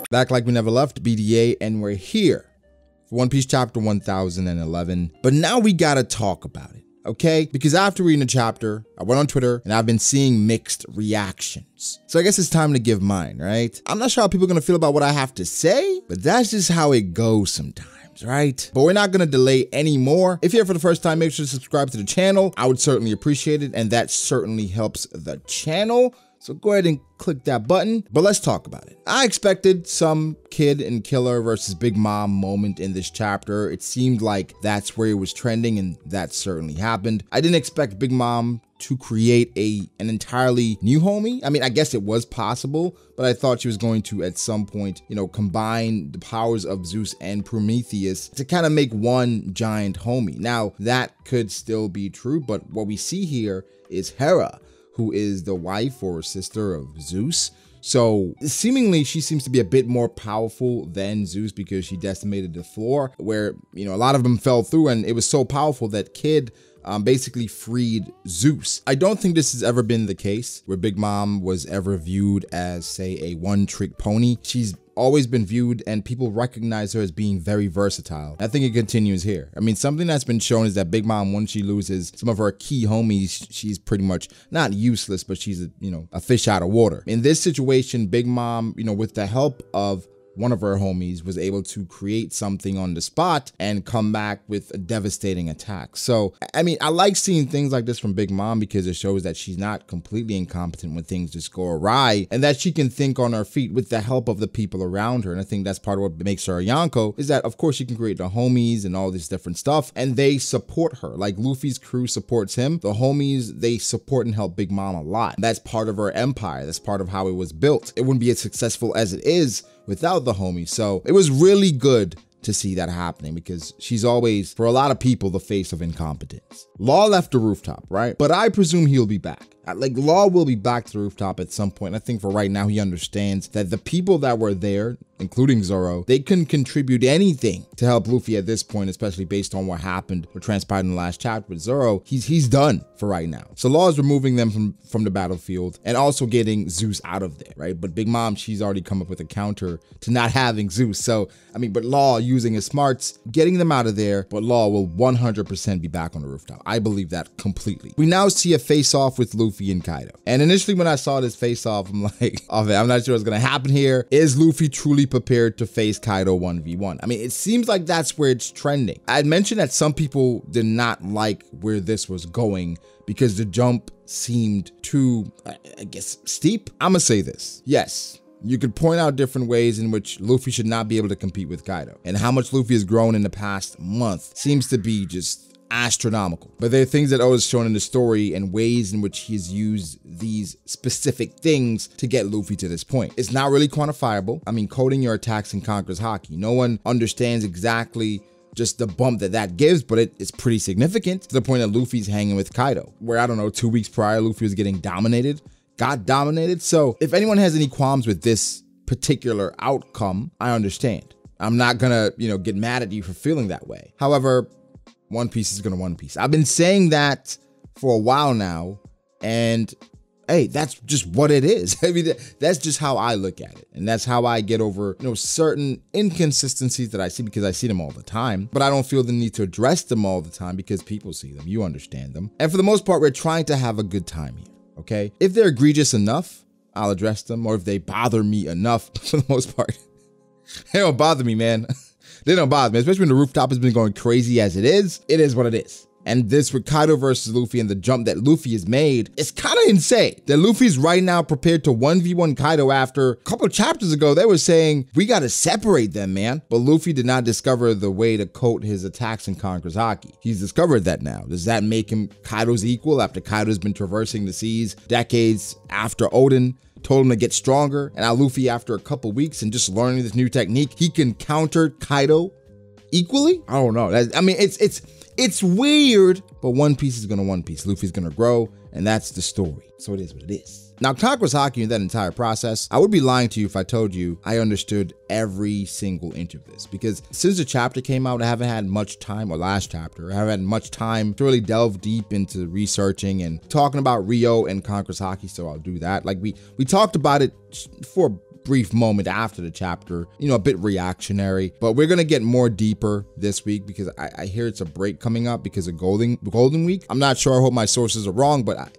Back like we never left, BDA, and we're here for One Piece chapter 1011. But now we gotta talk about it, okay? Because after reading the chapter, I went on Twitter and I've been seeing mixed reactions. So I guess it's time to give mine, right? I'm not sure how people are gonna feel about what I have to say, but that's just how it goes sometimes, right? But we're not gonna delay anymore. If you're here for the first time, make sure to subscribe to the channel. I would certainly appreciate it, and that certainly helps the channel. So go ahead and click that button, but let's talk about it. I expected some Kid and Killer versus Big Mom moment in this chapter. It seemed like that's where it was trending, and that certainly happened. I didn't expect Big Mom to create an entirely new homie. I mean, I guess it was possible, but I thought she was going to, at some point, you know, combine the powers of Zeus and Prometheus to kind of make one giant homie. Now, that could still be true, but what we see here is Hera, who is the wife or sister of Zeus. So seemingly she seems to be a bit more powerful than Zeus because she decimated the floor where, you know, a lot of them fell through, and it was so powerful that Kid basically freed Zeus. I don't think this has ever been the case where Big Mom was ever viewed as, say, a one-trick pony. She's always been viewed, and people recognize her as being very versatile. I think it continues here. I mean, something that's been shown is that Big Mom, once she loses some of her key homies, she's pretty much not useless, but she's a fish out of water. In this situation, Big Mom, with the help of one of her homies, was able to create something on the spot and come back with a devastating attack. So, I mean, I like seeing things like this from Big Mom because it shows that she's not completely incompetent when things just go awry, and that she can think on her feet with the help of the people around her. And I think that's part of what makes her a Yonko, is that, of course, she can create the homies and all this different stuff, and they support her. Like Luffy's crew supports him. The homies, they support and help Big Mom a lot. That's part of her empire. That's part of how it was built. It wouldn't be as successful as it is without the homies. So it was really good to see that happening because she's always, for a lot of people, the face of incompetence. Law left the rooftop, right? But I presume he'll be back. Like, Law will be back to the rooftop at some point. I think for right now, he understands that the people that were there, including Zoro, they couldn't contribute anything to help Luffy at this point, especially based on what happened or transpired in the last chapter with Zoro. He's done for right now. So Law is removing them from the battlefield and also getting Zeus out of there, right? But Big Mom, she's already come up with a counter to not having Zeus. So, I mean, but Law, using his smarts, getting them out of there, but Law will 100% be back on the rooftop. I believe that completely. We now see a face-off with Luffy and Kaido. And initially when I saw this face-off, I'm like, oh man, I'm not sure what's gonna happen here. Is Luffy truly prepared to face Kaido 1v1? I mean, it seems like that's where it's trending. I had mentioned that some people did not like where this was going because the jump seemed too, I guess, steep. I'm gonna say this. Yes, you could point out different ways in which Luffy should not be able to compete with Kaido. And how much Luffy has grown in the past month seems to be just astronomical. But there are things that always shown in the story and ways in which he's used these specific things to get Luffy to this point. It's not really quantifiable. I mean, coding your attacks in Conqueror's Haki. No one understands exactly just the bump that gives, but it's pretty significant to the point that Luffy's hanging with Kaido, where, I don't know, 2 weeks prior, Luffy was getting got dominated. So if anyone has any qualms with this particular outcome, I understand. I'm not gonna, get mad at you for feeling that way. However, One Piece is gonna One Piece. I've been saying that for a while now, and hey, that's just what it is. I mean, that's just how I look at it, and that's how I get over, certain inconsistencies that I see because I see them all the time, but I don't feel the need to address them all the time because people see them, you understand them. And for the most part, we're trying to have a good time here, okay? If they're egregious enough, I'll address them, or if they bother me enough, for the most part, they don't bother me, man. They don't bother me, especially when the rooftop has been going crazy as it is. It is what it is. And this with Kaido versus Luffy and the jump that Luffy has made, it's kind of insane that Luffy's right now prepared to 1v1 Kaido after a couple of chapters ago, they were saying, we got to separate them, man. But Luffy did not discover the way to coat his attacks in Conqueror's Haki. He's discovered that now. Does that make him Kaido's equal after Kaido's been traversing the seas decades after Odin told him to get stronger? And now Luffy, after a couple weeks and just learning this new technique, he can counter Kaido equally? I don't know. I mean, it's weird, but One Piece is gonna One Piece. Luffy's gonna grow, and that's the story. So it is what it is. Now, Conqueror's Haki and that entire process, I would be lying to you if I told you I understood every single inch of this, because since the chapter came out, I haven't had much time, or last chapter, I haven't had much time to really delve deep into researching and talking about Rio and Conqueror's Haki, so I'll do that. Like we talked about it for brief moment after the chapter, you know, a bit reactionary. But we're gonna get more deeper this week because I hear it's a break coming up because of Golden Week. I'm not sure. I hope my sources are wrong, but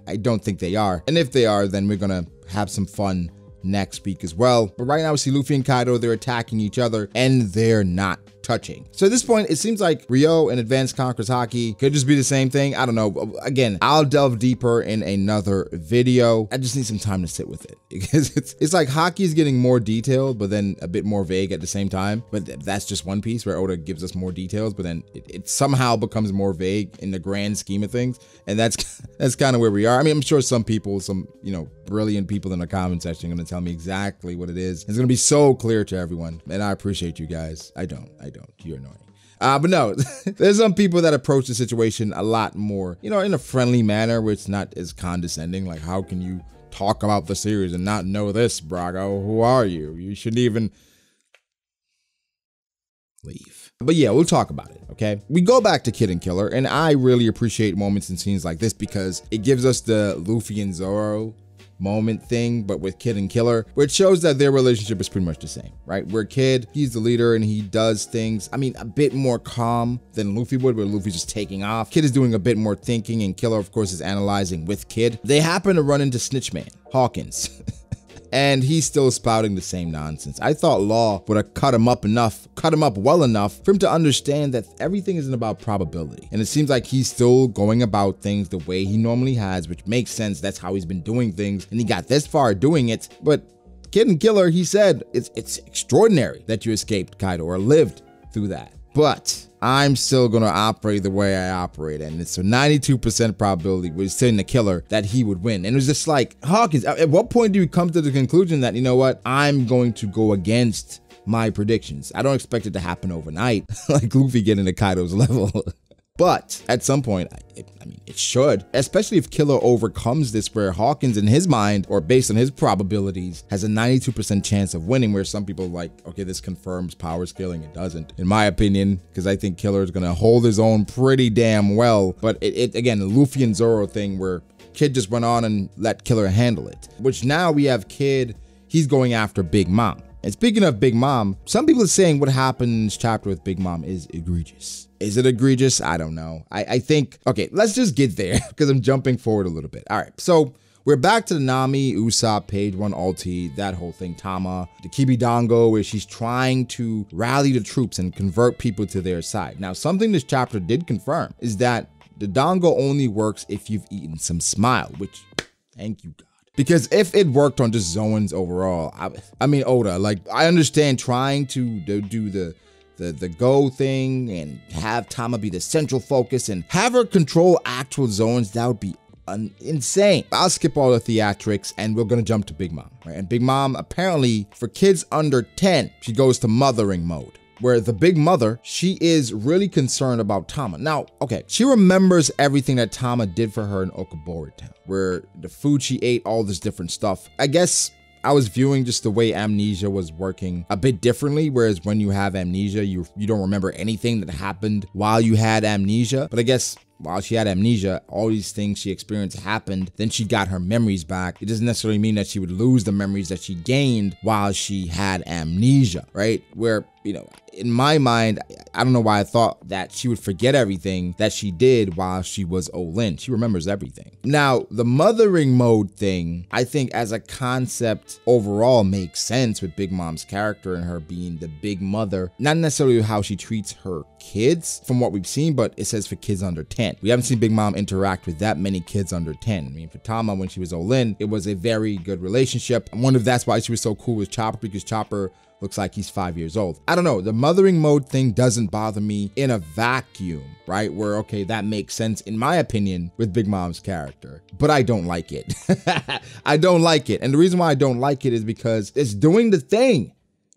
I don't think they are. And if they are, then we're gonna have some fun next week as well. But right now we see Luffy and Kaido, they're attacking each other and they're not touching. So at this point, it seems like Ryo and Advanced Conquerors Haki could just be the same thing. I don't know. Again, I'll delve deeper in another video. I just need some time to sit with it because it's like Haki is getting more detailed, but then a bit more vague at the same time. But that's just One Piece where Oda gives us more details, but then it somehow becomes more vague in the grand scheme of things. And that's kind of where we are. I mean, I'm sure some people, you know, brilliant people in the comment section are going to tell me exactly what it is. It's going to be so clear to everyone. And I appreciate you guys. I don't. You're annoying. But no, there's some people that approach the situation a lot more, you know, in a friendly manner where it's not as condescending. Like, how can you talk about the series and not know this, Brago? Who are you? You shouldn't even leave. But yeah, we'll talk about it, okay? We go back to Kid and Killer, and I really appreciate moments and scenes like this because it gives us the Luffy and Zoro moment thing, but with Kid and Killer, which shows that their relationship is pretty much the same, right? Where Kid, he's the leader and he does things, I mean, a bit more calm than Luffy would, where Luffy's just taking off. Kid is doing a bit more thinking, and Killer, of course, is analyzing with Kid. They happen to run into Snitchman, Hawkins. And he's still spouting the same nonsense. I thought Law would have cut him up well enough for him to understand that everything isn't about probability. And it seems like he's still going about things the way he normally has, which makes sense. That's how he's been doing things. And he got this far doing it. But Kid and Killer, he said, it's extraordinary that you escaped Kaido or lived through that. But I'm still gonna operate the way I operate, and it's a 92% probability with telling the Killer that he would win. And it was just like, Hawkins, at what point do you come to the conclusion that, you know what, I'm going to go against my predictions? I don't expect it to happen overnight, like Luffy getting to Kaido's level. But at some point, I mean, it should, especially if Killer overcomes this, where Hawkins in his mind, or based on his probabilities, has a 92% chance of winning, where some people are like, okay, this confirms power scaling. It doesn't, in my opinion, because I think Killer is going to hold his own pretty damn well. But again, the Luffy and Zoro thing where Kid just went on and let Killer handle it, which now we have Kid, he's going after Big Mom. And speaking of Big Mom, some people are saying what happened in this chapter with Big Mom is egregious. Is it egregious? I don't know. I think, okay, let's just get there because I'm jumping forward a little bit. All right, so we're back to the Nami, Usopp, Page One, Ulti, that whole thing, Tama, the Kibidango, where she's trying to rally the troops and convert people to their side. Now, something this chapter did confirm is that the Dango only works if you've eaten some Smile, which, thank you, God. Because if it worked on just Zoans overall, I mean, Oda, like, I understand trying to do the go thing and have Tama be the central focus and have her control actual Zoans, that would be insane. I'll skip all the theatrics and we're gonna jump to Big Mom, right? And Big Mom, apparently, for kids under 10, she goes to mothering mode, where the big mother, she is really concerned about Tama. Now, okay, she remembers everything that Tama did for her in Okobori Town, where the food she ate, all this different stuff. I guess I was viewing just the way amnesia was working a bit differently, whereas when you have amnesia, you don't remember anything that happened while you had amnesia. But I guess while she had amnesia, all these things she experienced happened, then she got her memories back. It doesn't necessarily mean that she would lose the memories that she gained while she had amnesia, right? Where, you know, in my mind, I don't know why I thought that she would forget everything that she did while she was Olin. She remembers everything. Now, the mothering mode thing, I think as a concept overall makes sense with Big Mom's character and her being the big mother. Not necessarily how she treats her kids from what we've seen, but it says for kids under 10. We haven't seen Big Mom interact with that many kids under 10. I mean, for Tama, when she was Olin, it was a very good relationship. I wonder if that's why she was so cool with Chopper, because Chopper looks like he's 5 years old. I don't know. The mothering mode thing doesn't bother me in a vacuum, right? Where, okay, that makes sense in my opinion with Big Mom's character, but I don't like it. I don't like it. And the reason why I don't like it is because it's doing the thing.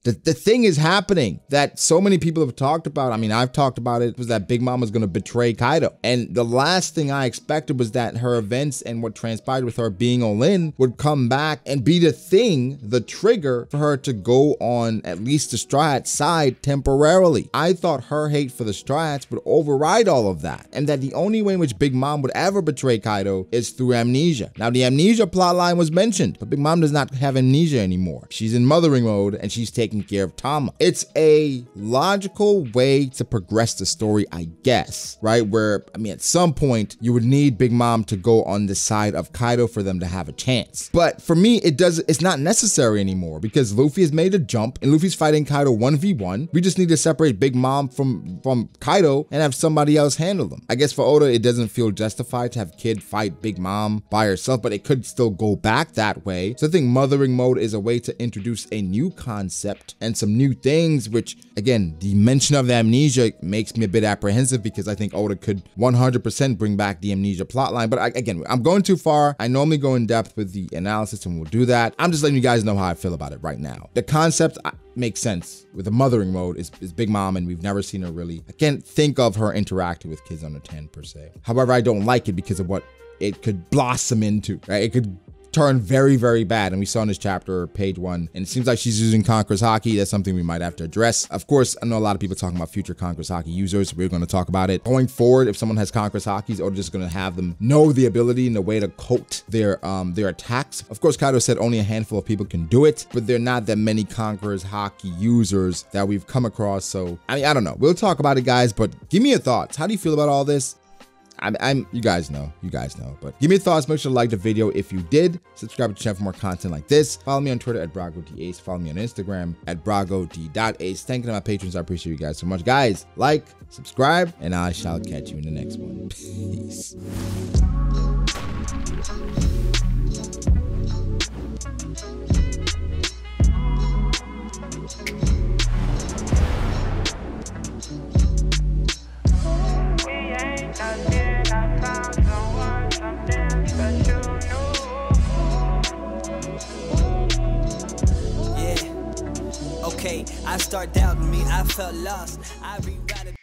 The thing is happening that so many people have talked about. I mean, I've talked about it, was that Big Mom was going to betray Kaido. And the last thing I expected was that her events and what transpired with her being all-in would come back and be the thing, the trigger for her to go on at least the Straw Hat side temporarily. I thought her hate for the Straw Hats would override all of that, and that the only way in which Big Mom would ever betray Kaido is through amnesia. Now, the amnesia plotline was mentioned, but Big Mom does not have amnesia anymore. She's in mothering mode and she's taking care of Tama. It's a logical way to progress the story, I guess, right? Where, I mean, at some point you would need Big Mom to go on the side of Kaido for them to have a chance. But for me, it's not necessary anymore because Luffy has made a jump and Luffy's fighting Kaido 1v1. We just need to separate Big Mom from Kaido and have somebody else handle them. I guess for Oda, it doesn't feel justified to have Kid fight Big Mom by herself, but it could still go back that way. So I think mothering mode is a way to introduce a new concept and some new things, which again, the mention of the amnesia makes me a bit apprehensive because I think Oda could 100% bring back the amnesia plotline. But again, I'm going too far. I normally go in depth with the analysis and we'll do that. I'm just letting you guys know how I feel about it right now. The concept makes sense with the mothering mode is Big Mom, and we've never seen her really. I can't think of her interacting with kids under 10 per se. However, I don't like it because of what it could blossom into, right? It could turn very, very bad. And we saw in this chapter, page 1, and it seems like she's using Conqueror's Haki. That's something we might have to address. Of course, I know a lot of people talking about future Conqueror's Haki users. We're going to talk about it. Going forward, if someone has Conqueror's Hakis, or just going to have them know the ability and the way to coat their attacks. Of course, Kaido said only a handful of people can do it, but there are not that many Conqueror's Haki users that we've come across. So, I mean, I don't know. We'll talk about it, guys, but give me your thoughts. How do you feel about all this? You guys know, but give me your thoughts. Make sure to like the video if you did. Subscribe to the channel for more content like this. Follow me on Twitter at BragoDAce. Follow me on Instagram at BragoD.Ace. Thank you to my patrons. I appreciate you guys so much. Guys, like, subscribe, and I shall catch you in the next one. Peace. I start doubting me, I felt lost. I rewrite it.